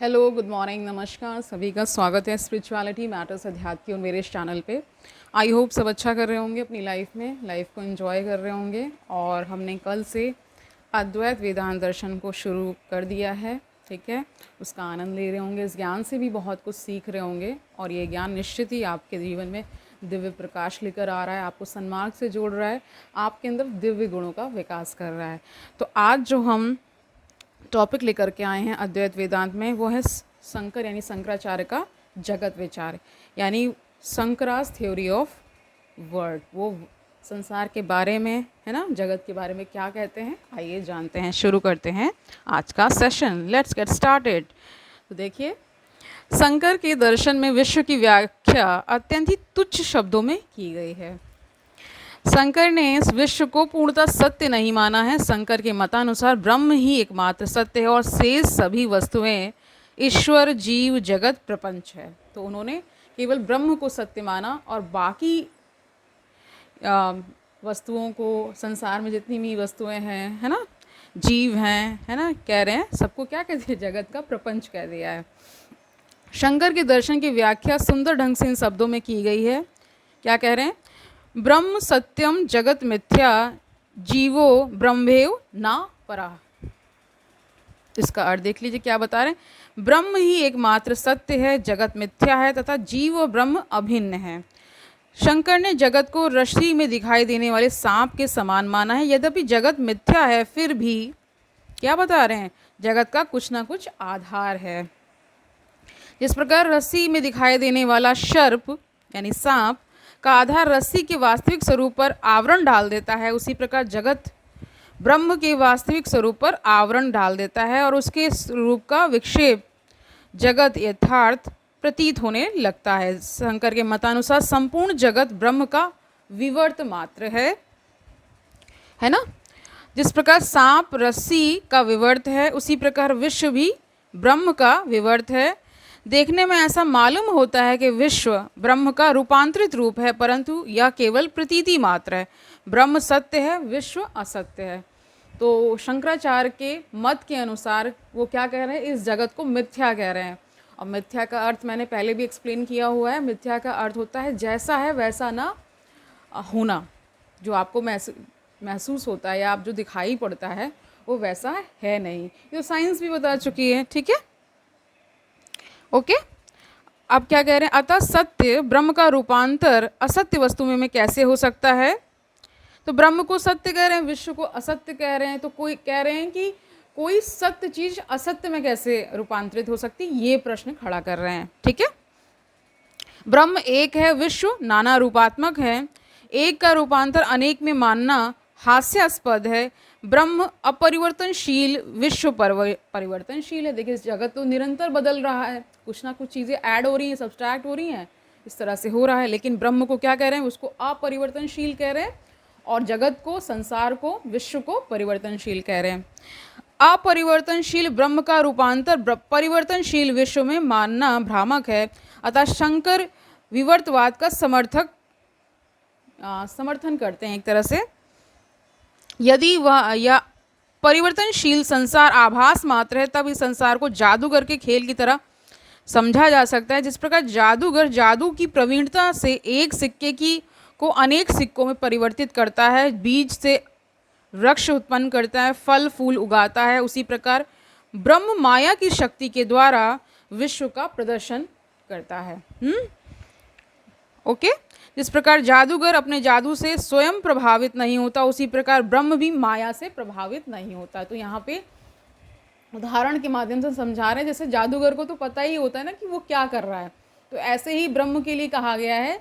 Hello, good morning, नमस्कार। सभी का स्वागत है स्पिरिचुअलिटी मैटर्स अध्यात्म की और मेरे इस चैनल पे। आई होप सब अच्छा कर रहे होंगे अपनी लाइफ में, लाइफ को एंजॉय कर रहे होंगे। और हमने कल से अद्वैत वेदांत दर्शन को शुरू कर दिया है, ठीक है। उसका आनंद ले रहे होंगे, इस ज्ञान से भी बहुत कुछ सीख रहे होंगे। और ये ज्ञान निश्चित ही आपके जीवन में दिव्य प्रकाश लेकर आ रहा है, आपको सन्मार्ग से जोड़ रहा है, आपके अंदर दिव्य गुणों का विकास कर रहा है। तो आज जो हम टॉपिक लेकर के आए हैं अद्वैत वेदांत में, वो है शंकर यानी शंकराचार्य का जगत विचार, यानी शंकरास थ्योरी ऑफ वर्ल्ड। वो संसार के बारे में, है ना, जगत के बारे में क्या कहते हैं, आइए जानते हैं, शुरू करते हैं आज का सेशन। Let's get started. तो देखिए, शंकर के दर्शन में विश्व की व्याख्या अत्यंत ही तुच्छ शब्दों में की गई है। शंकर ने इस विश्व को पूर्णतः सत्य नहीं माना है। शंकर के मतानुसार ब्रह्म ही एकमात्र सत्य है और शेष सभी वस्तुएं ईश्वर, जीव, जगत, प्रपंच है। तो उन्होंने केवल ब्रह्म को सत्य माना और बाकी वस्तुओं को, संसार में जितनी भी वस्तुएं हैं, है ना, जीव हैं, है ना, कह रहे हैं, सबको क्या कह दिया, जगत का प्रपंच कह दिया है। शंकर के दर्शन की व्याख्या सुंदर ढंग से इन शब्दों में की गई है। क्या कह रहे हैं? ब्रह्म सत्यम जगत मिथ्या, जीवो ब्रह्मेव ना परा। इसका अर्थ देख लीजिए, क्या बता रहे हैं। ब्रह्म ही एकमात्र सत्य है, जगत मिथ्या है तथा जीव व ब्रह्म अभिन्न है। शंकर ने जगत को रस्सी में दिखाई देने वाले सांप के समान माना है। यद्यपि जगत मिथ्या है, फिर भी क्या बता रहे हैं, जगत का कुछ ना कुछ आधार है। जिस प्रकार रस्सी में दिखाई देने वाला सर्प यानी सांप का आधार रस्सी के वास्तविक स्वरूप पर आवरण डाल देता है, उसी प्रकार जगत ब्रह्म के वास्तविक स्वरूप पर आवरण डाल देता है और उसके स्वरूप का विक्षेप जगत यथार्थ प्रतीत होने लगता है। शंकर के मतानुसार संपूर्ण जगत ब्रह्म का विवर्त मात्र है ना। जिस प्रकार सांप रस्सी का विवर्त है, उसी प्रकार विश्व भी ब्रह्म का विवर्त है। देखने में ऐसा मालूम होता है कि विश्व ब्रह्म का रूपांतरित रूप है, परंतु यह केवल प्रतीति मात्र है। ब्रह्म सत्य है, विश्व असत्य है। तो शंकराचार्य के मत के अनुसार वो क्या कह रहे हैं, इस जगत को मिथ्या कह रहे हैं। और मिथ्या का अर्थ मैंने पहले भी एक्सप्लेन किया हुआ है। मिथ्या का अर्थ होता है जैसा है वैसा ना होना, जो आपको महसूस होता है या आप जो दिखाई पड़ता है वो वैसा है नहीं। ये तो साइंस भी बता चुकी है, ठीक है, ओके। अब क्या कह रहे हैं, अतः सत्य ब्रह्म का रूपांतर असत्य वस्तु में कैसे हो सकता है। तो ब्रह्म को सत्य कह रहे हैं, विश्व को असत्य कह रहे हैं, तो कोई कह रहे हैं कि कोई सत्य चीज असत्य में कैसे रूपांतरित हो सकती, ये प्रश्न खड़ा कर रहे हैं, ठीक है। ब्रह्म एक है, विश्व नाना रूपात्मक है। एक का रूपांतर अनेक में मानना हास्यास्पद है। ब्रह्म अपरिवर्तनशील, विश्व परिवर्तनशील है। देखिए, जगत तो निरंतर बदल रहा है, कुछ ना कुछ चीज़ें ऐड हो रही हैं, सब्सट्रैक्ट हो रही हैं, इस तरह से हो रहा है। लेकिन ब्रह्म को क्या कह रहे हैं, उसको अपरिवर्तनशील कह रहे हैं, और जगत को, संसार को, विश्व को परिवर्तनशील कह रहे हैं। अपरिवर्तनशील ब्रह्म का रूपांतर परिवर्तनशील विश्व में मानना भ्रामक है। अतः शंकर विवर्तवाद का समर्थन करते हैं एक तरह से। यदि वह या परिवर्तनशील संसार आभास मात्र है, तब इस संसार को जादूगर के खेल की तरह समझा जा सकता है। जिस प्रकार जादूगर जादू की प्रवीणता से एक सिक्के की को अनेक सिक्कों में परिवर्तित करता है, बीज से वृक्ष उत्पन्न करता है, फल फूल उगाता है, उसी प्रकार ब्रह्म माया की शक्ति के द्वारा विश्व का प्रदर्शन करता है। ओके। जिस प्रकार जादूगर अपने जादू से स्वयं प्रभावित नहीं होता, उसी प्रकार ब्रह्म भी माया से प्रभावित नहीं होता। तो यहाँ पे उदाहरण के माध्यम से समझा रहे हैं, जैसे जादूगर को तो पता ही होता है ना कि वो क्या कर रहा है, तो ऐसे ही ब्रह्म के लिए कहा गया है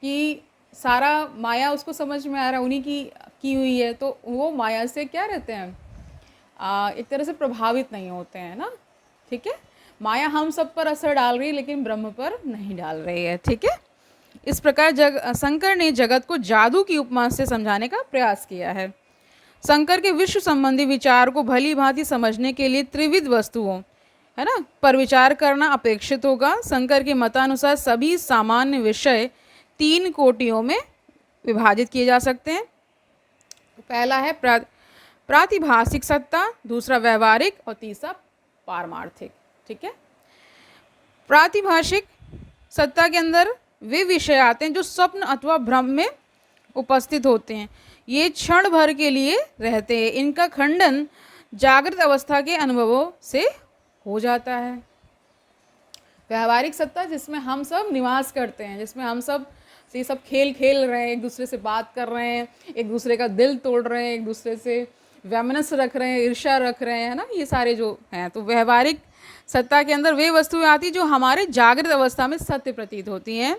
कि सारा माया उसको समझ में आ रहा है, उन्हीं की हुई है, तो वो माया से क्या रहते हैं, एक तरह से प्रभावित नहीं होते हैं ना, ठीक है। माया हम सब पर असर डाल रही है, लेकिन ब्रह्म पर नहीं डाल रही है, ठीक है। इस प्रकार शंकर ने जगत को जादू की उपमा से समझाने का प्रयास किया है। शंकर के विश्व संबंधी विचार को भली भांति समझने के लिए त्रिविध वस्तुओं, है ना, पर विचार करना अपेक्षित होगा। शंकर के मतानुसार सभी सामान्य विषय 3 कोटियों में विभाजित किए जा सकते हैं। पहला है प्रातिभासिक सत्ता, दूसरा व्यवहारिक और तीसरा पारमार्थिक, ठीक है। प्रातिभाषिक सत्ता के अंदर वे विषय आते हैं जो स्वप्न अथवा भ्रम में उपस्थित होते हैं। ये क्षण भर के लिए रहते हैं। इनका खंडन जागृत अवस्था के अनुभवों से हो जाता है। व्यवहारिक सत्ता जिसमें हम सब निवास करते हैं, जिसमें हम सब ये सब खेल खेल रहे हैं, एक दूसरे से बात कर रहे हैं, एक दूसरे का दिल तोड़ रहे हैं, एक दूसरे से वैमनस्य रख रहे हैं, ईर्ष्या रख रहे हैं ना, ये सारे जो हैं। तो व्यवहारिक सत्ता के अंदर वे वस्तुएं आती जो हमारे जागृत अवस्था में सत्य प्रतीत होती हैं।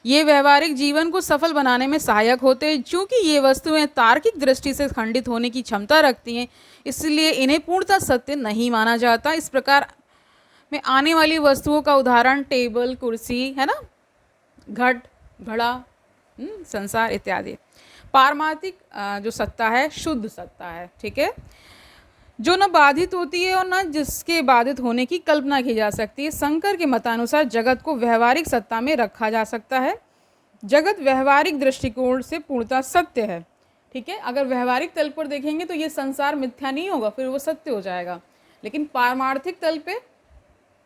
ये व्यवहारिक जीवन को सफल बनाने में सहायक होते हैं। चूँकि ये वस्तुएं तार्किक दृष्टि से खंडित होने की क्षमता रखती हैं, इसलिए इन्हें पूर्णतः सत्य नहीं माना जाता। इस प्रकार में आने वाली वस्तुओं का उदाहरण टेबल, कुर्सी है ना, घट, घड़ा, संसार इत्यादि। पारमार्थिक जो सत्ता है शुद्ध सत्ता है, ठीक है, जो न बाधित होती है और न जिसके बाधित होने की कल्पना की जा सकती है। शंकर के मतानुसार जगत को व्यवहारिक सत्ता में रखा जा सकता है। जगत व्यवहारिक दृष्टिकोण से पूर्णतः सत्य है, ठीक है। अगर व्यवहारिक तल पर देखेंगे तो ये संसार मिथ्या नहीं होगा, फिर वो सत्य हो जाएगा, लेकिन पारमार्थिक तल पे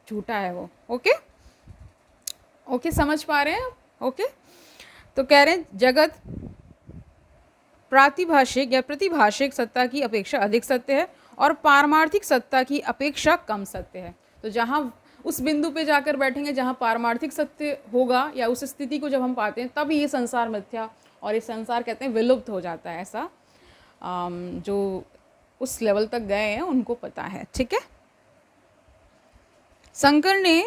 झूठा है वो। ओके ओके, समझ पा रहे हैं? ओके, तो कह रहे हैं जगत प्रातिभाषिक या प्रतिभाषिक सत्ता की अपेक्षा अधिक सत्य है और पारमार्थिक सत्ता की अपेक्षा कम सत्य है। तो जहाँ उस बिंदु पे जाकर बैठेंगे जहाँ पारमार्थिक सत्य होगा या उस स्थिति को जब हम पाते हैं, तब ये संसार मिथ्या और ये संसार कहते हैं विलुप्त हो जाता है। ऐसा जो उस लेवल तक गए हैं उनको पता है, ठीक है। शंकर ने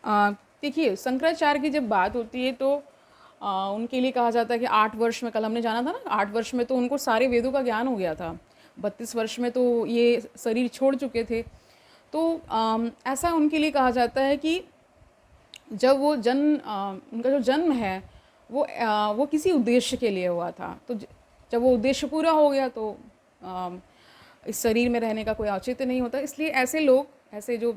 देखिए, शंकराचार्य की जब बात होती है तो उनके लिए कहा जाता है कि 8 वर्ष में, कल हमने जाना था ना, 8 वर्ष में तो उनको सारे वेदों का ज्ञान हो गया था। 32 वर्ष में तो ये शरीर छोड़ चुके थे। तो ऐसा उनके लिए कहा जाता है कि जब वो उनका जो जन्म है वो किसी उद्देश्य के लिए हुआ था। तो जब वो उद्देश्य पूरा हो गया तो इस शरीर में रहने का कोई औचित्य नहीं होता। इसलिए ऐसे लोग, ऐसे जो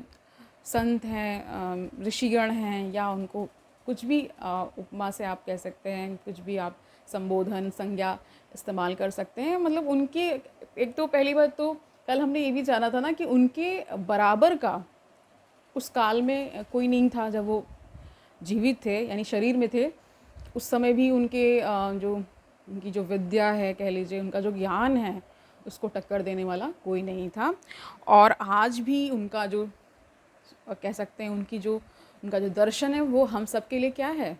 संत हैं, ऋषिगण हैं, या उनको कुछ भी उपमा से आप कह सकते हैं, कुछ भी आप संबोधन, संज्ञा इस्तेमाल कर सकते हैं। मतलब उनके, एक तो पहली बात तो कल हमने ये भी जाना था ना कि उनके बराबर का उस काल में कोई नहीं था जब वो जीवित थे, यानी शरीर में थे। उस समय भी उनकी जो विद्या है, कह लीजिए उनका जो ज्ञान है, उसको टक्कर देने वाला कोई नहीं था। और आज भी उनका जो कह सकते हैं उनका जो दर्शन है वो हम सब के लिए क्या है,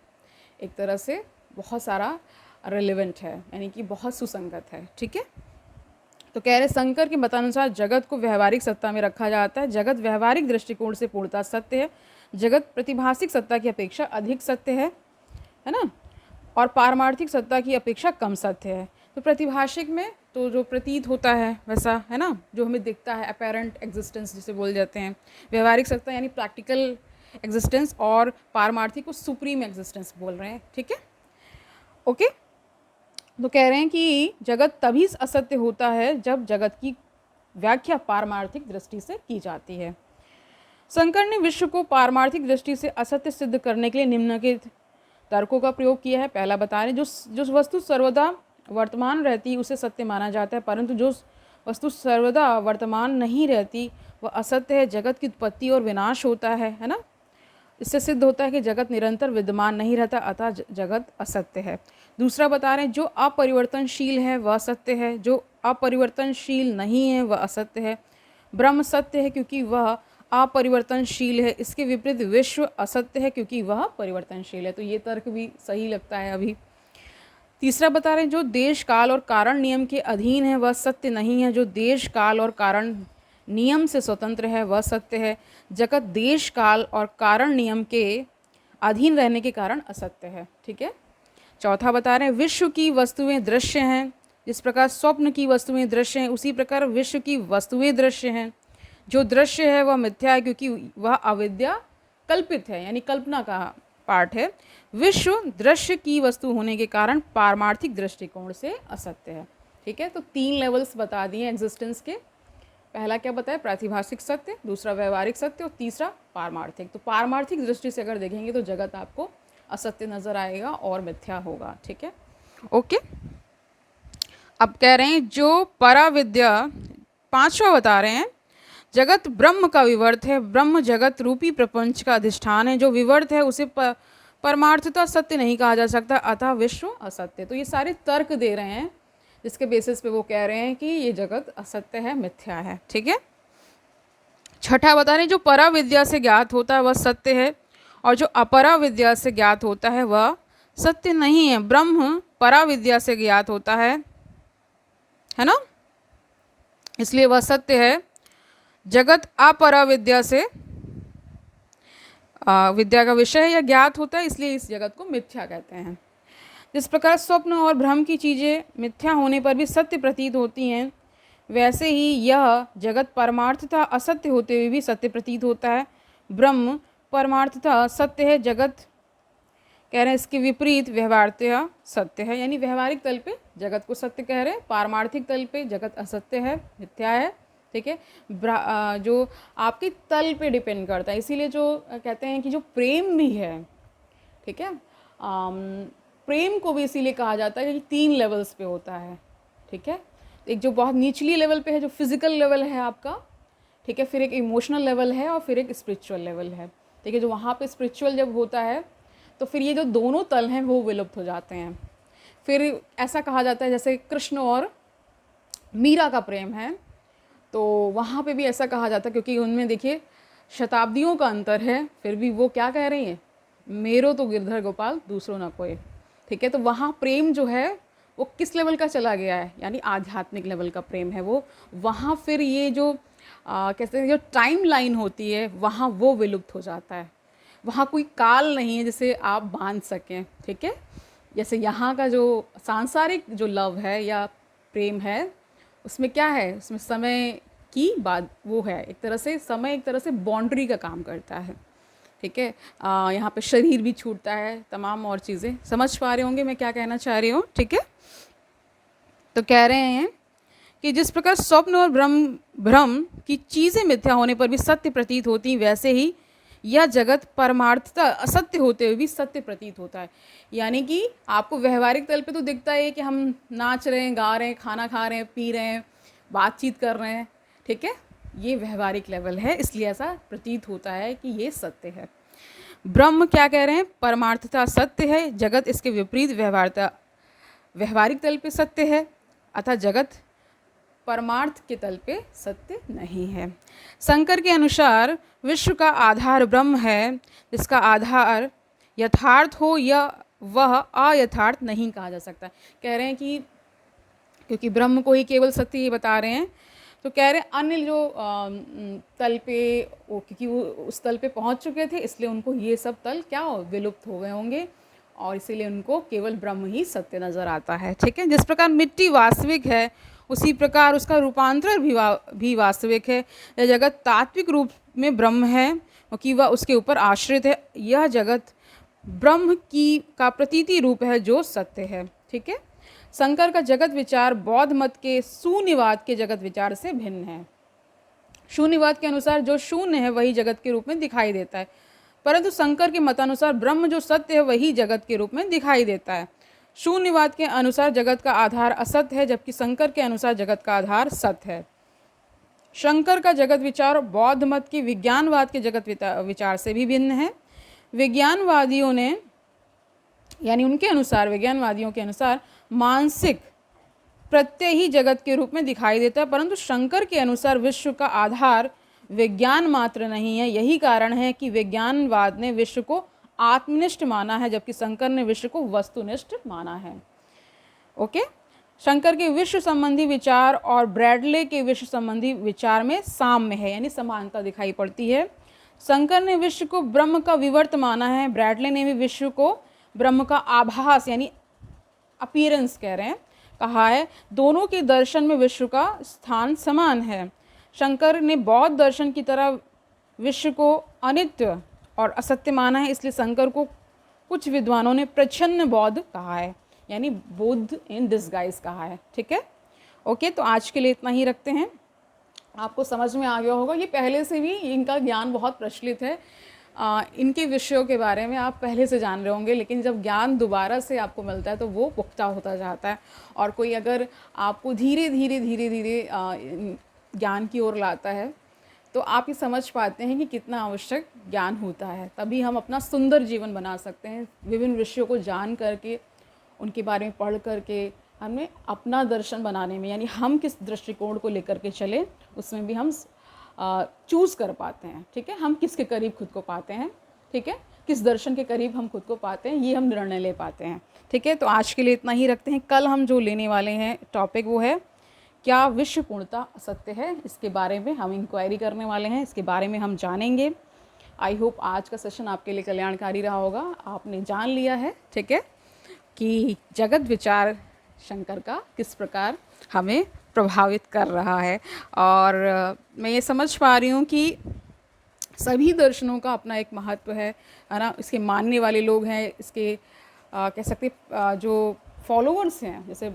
एक तरह से बहुत सारा रेलेवेंट है, यानी कि बहुत सुसंगत है, ठीक है। तो कह रहे शंकर के मतानुसार जगत को व्यवहारिक सत्ता में रखा जाता है। जगत व्यवहारिक दृष्टिकोण से पूर्णतः सत्य है। जगत प्रतिभाषिक सत्ता की अपेक्षा अधिक सत्य है ना, और पारमार्थिक सत्ता की अपेक्षा कम सत्य है। तो प्रतिभाषिक में तो जो प्रतीत होता है वैसा है ना, जो हमें दिखता है, अपेरेंट एग्जिस्टेंस जिसे बोल जाते हैं। व्यवहारिक सत्ता यानी प्रैक्टिकल एग्जिस्टेंस, और पारमार्थिक को सुप्रीम एग्जिस्टेंस बोल रहे हैं, ठीक है। ओके, तो कह रहे हैं कि जगत तभी असत्य होता है जब जगत की व्याख्या पारमार्थिक दृष्टि से की जाती है। शंकर ने विश्व को पारमार्थिक दृष्टि से असत्य सिद्ध करने के लिए निम्नलिखित तर्कों का प्रयोग किया है। पहला बता रहे, जो वस्तु सर्वदा वर्तमान रहती उसे सत्य माना जाता है, परंतु जो वस्तु सर्वदा वर्तमान नहीं रहती वह असत्य है। जगत की उत्पत्ति और विनाश होता है ना, इससे सिद्ध होता है कि जगत निरंतर विद्यमान नहीं रहता, अतः जगत असत्य है। दूसरा बता रहे हैं, जो अपरिवर्तनशील है वह सत्य है, जो अपरिवर्तनशील नहीं है वह असत्य है। ब्रह्म सत्य है क्योंकि वह अपरिवर्तनशील है, इसके विपरीत विश्व असत्य है क्योंकि वह परिवर्तनशील है। तो ये तर्क भी सही लगता है अभी। तीसरा बता रहे हैं, जो देश काल और कारण नियम के अधीन है वह सत्य नहीं है, जो देश काल और कारण नियम से स्वतंत्र है वह सत्य है। जगत देश काल और कारण नियम के अधीन रहने के कारण असत्य है, ठीक है। चौथा बता रहे हैं, विश्व की वस्तुएं दृश्य हैं, जिस प्रकार स्वप्न की वस्तुएं दृश्य हैं उसी प्रकार विश्व की वस्तुएं दृश्य हैं। जो दृश्य है वह मिथ्या है क्योंकि वह अविद्या कल्पित है, यानी कल्पना का पार्ट है। विश्व दृश्य की वस्तु होने के कारण पारमार्थिक दृष्टिकोण से असत्य है, ठीक है। तो 3 लेवल्स बता दिए एग्जिस्टेंस के। पहला क्या बताया, प्रातिभाषिक सत्य, दूसरा व्यवहारिक सत्य, और तीसरा पारमार्थिक। तो पारमार्थिक दृष्टि से अगर देखेंगे तो जगत आपको असत्य नजर आएगा और मिथ्या होगा, ठीक है। ओके, अब कह रहे हैं जो पराविद्या, 5वां बता रहे हैं, जगत ब्रह्म का विवर्त है, ब्रह्म जगत रूपी प्रपंच का अधिष्ठान है। जो विवर्त है उसे परमार्थता सत्य नहीं कहा जा सकता, अतः विश्व असत्य। तो ये सारे तर्क दे रहे हैं जिसके बेसिस पे वो कह रहे हैं कि ये जगत असत्य है, मिथ्या है। ठीक है। छठा बता रहे हैं जो परा विद्या से ज्ञात होता है वह सत्य है, और जो अपरा विद्या से ज्ञात होता है वह सत्य नहीं है। ब्रह्म परा विद्या से ज्ञात होता है ना, इसलिए वह सत्य है। जगत अपरा विद्या से विद्या का विषय या ज्ञात होता है, इसलिए इस जगत को मिथ्या कहते हैं। जिस प्रकार स्वप्न और भ्रम की चीज़ें मिथ्या होने पर भी सत्य प्रतीत होती हैं, वैसे ही यह जगत परमार्थता असत्य होते हुए भी सत्य प्रतीत होता है। ब्रह्म परमार्थता सत्य है, जगत कह रहे हैं इसके विपरीत व्यवहारतया सत्य है। यानी व्यवहारिक तल पे जगत को सत्य कह रहे हैं, पारमार्थिक तल पे जगत असत्य है, मिथ्या है। ठीक है। जो आपके तल पे डिपेंड करता है, इसीलिए जो कहते हैं कि जो प्रेम भी है, ठीक है, प्रेम को भी इसीलिए कहा जाता है कि 3 लेवल्स पे होता है। ठीक है। एक जो बहुत निचली लेवल पे है, जो फिजिकल लेवल है आपका, ठीक है, फिर एक इमोशनल लेवल है और फिर एक स्पिरिचुअल लेवल है। ठीक है। जो वहाँ पे स्पिरिचुअल जब होता है तो फिर ये जो दोनों तल हैं वो विलुप्त हो जाते हैं। फिर ऐसा कहा जाता है जैसे कृष्ण और मीरा का प्रेम है, तो वहाँ पे भी ऐसा कहा जाता है, क्योंकि उनमें देखिए शताब्दियों का अंतर है, फिर भी वो क्या कह रही हैं, मेरो तो गिरधर गोपाल दूसरों ना कोई। ठीक है। तो वहाँ प्रेम जो है वो किस लेवल का चला गया है, यानी आध्यात्मिक लेवल का प्रेम है वो। वहाँ फिर ये जो कहते हैं जो टाइम लाइन होती है वहाँ वो विलुप्त हो जाता है। वहाँ कोई काल नहीं है जिसे आप बांध सकें। ठीक है। जैसे यहाँ का जो सांसारिक जो लव है या प्रेम है, उसमें क्या है, उसमें समय की बात वो है, एक तरह से समय एक तरह से बाउंड्री का काम करता है। ठीक है। यहाँ पे शरीर भी छूटता है, तमाम और चीज़ें। समझ पा रहे होंगे मैं क्या कहना चाह रही हूँ। ठीक है। तो कह रहे हैं कि जिस प्रकार स्वप्न और भ्रम की चीज़ें मिथ्या होने पर भी सत्य प्रतीत होती, वैसे ही यह जगत परमार्थता असत्य होते हुए भी सत्य प्रतीत होता है। यानी कि आपको व्यवहारिक तल पे तो दिखता है कि हम नाच रहे हैं, गा रहे हैं, खाना खा रहे हैं, पी रहे हैं, बातचीत कर रहे हैं। ठीक है। ये व्यवहारिक लेवल है, इसलिए ऐसा प्रतीत होता है कि ये सत्य है। ब्रह्म क्या कह रहे हैं, परमार्थता सत्य है, जगत इसके विपरीत व्यवहारिक तल पे सत्य है, अतः जगत परमार्थ के तल पे सत्य नहीं है। शंकर के अनुसार विश्व का आधार ब्रह्म है, जिसका आधार यथार्थ हो या वह अयथार्थ नहीं कहा जा सकता। कह रहे हैं कि क्योंकि ब्रह्म को ही केवल सत्य ये बता रहे हैं, तो कह रहे हैं अन्य जो तल पे क्योंकि वो उस तल पे पहुंच चुके थे, इसलिए उनको ये सब तल क्या विलुप्त हो गए होंगे, और इसीलिए उनको केवल ब्रह्म ही सत्य नज़र आता है। ठीक है। जिस प्रकार मिट्टी वास्तविक है, उसी प्रकार उसका रूपांतर भी वास्तविक है। यह जगत तात्विक रूप में ब्रह्म है, क्योंकि वह उसके ऊपर आश्रित है। यह जगत ब्रह्म का प्रतीति रूप है जो सत्य है। ठीक है। शंकर का जगत विचार बौद्ध मत के शून्यवाद के जगत विचार से भिन्न है। शून्यवाद के अनुसार जो शून्य है वही जगत के रूप में दिखाई देता है, परंतु शंकर के मतानुसार ब्रह्म जो सत्य है वही जगत के रूप में दिखाई देता है। शून्यवाद के अनुसार जगत का आधार असत्य है, जबकि शंकर के अनुसार जगत का आधार सत्य है। शंकर का जगत विचार बौद्ध मत के विज्ञानवाद के जगत विचार से भी भिन्न है। विज्ञानवादियों ने यानी उनके अनुसार, विज्ञानवादियों के अनुसार मानसिक प्रत्यय ही जगत के रूप में दिखाई देता है, परंतु शंकर के अनुसार विश्व का आधार विज्ञान मात्र नहीं है। यही कारण है कि विज्ञानवाद ने विश्व को आत्मनिष्ठ माना है, जबकि शंकर ने विश्व को वस्तुनिष्ठ माना है। ओके। शंकर के विश्व संबंधी विचार और ब्रैडले के विश्व संबंधी विचार में साम्य है, यानी समानता दिखाई पड़ती है। शंकर ने विश्व को ब्रह्म का विवर्त माना है, ब्रैडले ने भी विश्व को ब्रह्म का आभास यानी अपीयरेंस कह रहे हैं कहा है। दोनों के दर्शन में विश्व का स्थान समान है। शंकर ने बौद्ध दर्शन की तरह विश्व को अनित्य और असत्य माना है, इसलिए शंकर को कुछ विद्वानों ने प्रच्छन्न बौद्ध कहा है, यानी बुद्ध इन डिस्गाइज कहा है। ठीक है। ओके। तो आज के लिए इतना ही रखते हैं। आपको समझ में आ गया होगा, ये पहले से भी इनका ज्ञान बहुत प्रचलित है, इनके विषयों के बारे में आप पहले से जान रहे होंगे, लेकिन जब ज्ञान दोबारा से आपको मिलता है तो वो पुख्ता होता जाता है। और कोई अगर आपको धीरे धीरे ज्ञान की ओर लाता है तो आप ये समझ पाते हैं कि कितना आवश्यक ज्ञान होता है। तभी हम अपना सुंदर जीवन बना सकते हैं। विभिन्न विषयों को जान करके, उनके बारे में पढ़ करके हमें अपना दर्शन बनाने में, यानी हम किस दृष्टिकोण को लेकर के चलें, उसमें भी हम चूज़ कर पाते हैं। ठीक है, हम किसके करीब खुद को पाते हैं, ठीक है, किस दर्शन के करीब हम खुद को पाते हैं, ये हम निर्णय ले पाते हैं। ठीक है, तो आज के लिए इतना ही रखते हैं। कल हम जो लेने वाले हैं टॉपिक वो है क्या विश्व पूर्णतः असत्य है। इसके बारे में हम इंक्वायरी करने वाले हैं, इसके बारे में हम जानेंगे। आई होप आज का सेशन आपके लिए कल्याणकारी रहा होगा। आपने जान लिया है, ठीक है, कि जगत विचार शंकर का किस प्रकार हमें प्रभावित कर रहा है। और मैं ये समझ पा रही हूँ कि सभी दर्शनों का अपना एक महत्व है ना। इसके मानने वाले लोग हैं, इसके कह सकते जो फॉलोअर्स हैं, जैसे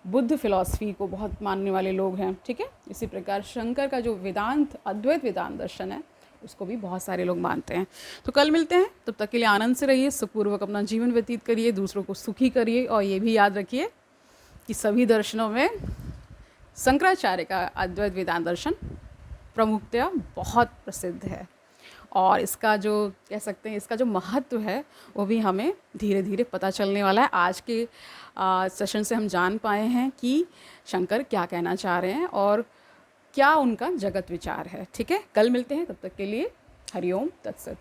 बुद्ध फिलॉसफी को बहुत मानने वाले लोग हैं। ठीक है, इसी प्रकार शंकर का जो वेदांत, अद्वैत वेदांत दर्शन है, उसको भी बहुत सारे लोग मानते हैं। तो कल मिलते हैं, तब तक के लिए आनंद से रहिए, सुखपूर्वक अपना जीवन व्यतीत करिए, दूसरों को सुखी करिए। और ये भी याद रखिए कि सभी दर्शनों में शंकराचार्य का अद्वैत वेदांत दर्शन प्रमुखतया बहुत प्रसिद्ध है। और इसका जो कह सकते हैं, इसका जो महत्व है वो भी हमें धीरे धीरे पता चलने वाला है। आज के सेशन से हम जान पाए हैं कि शंकर क्या कहना चाह रहे हैं और क्या उनका जगत विचार है। ठीक है, कल मिलते हैं, तब तक के लिए हरिओम तत्सत।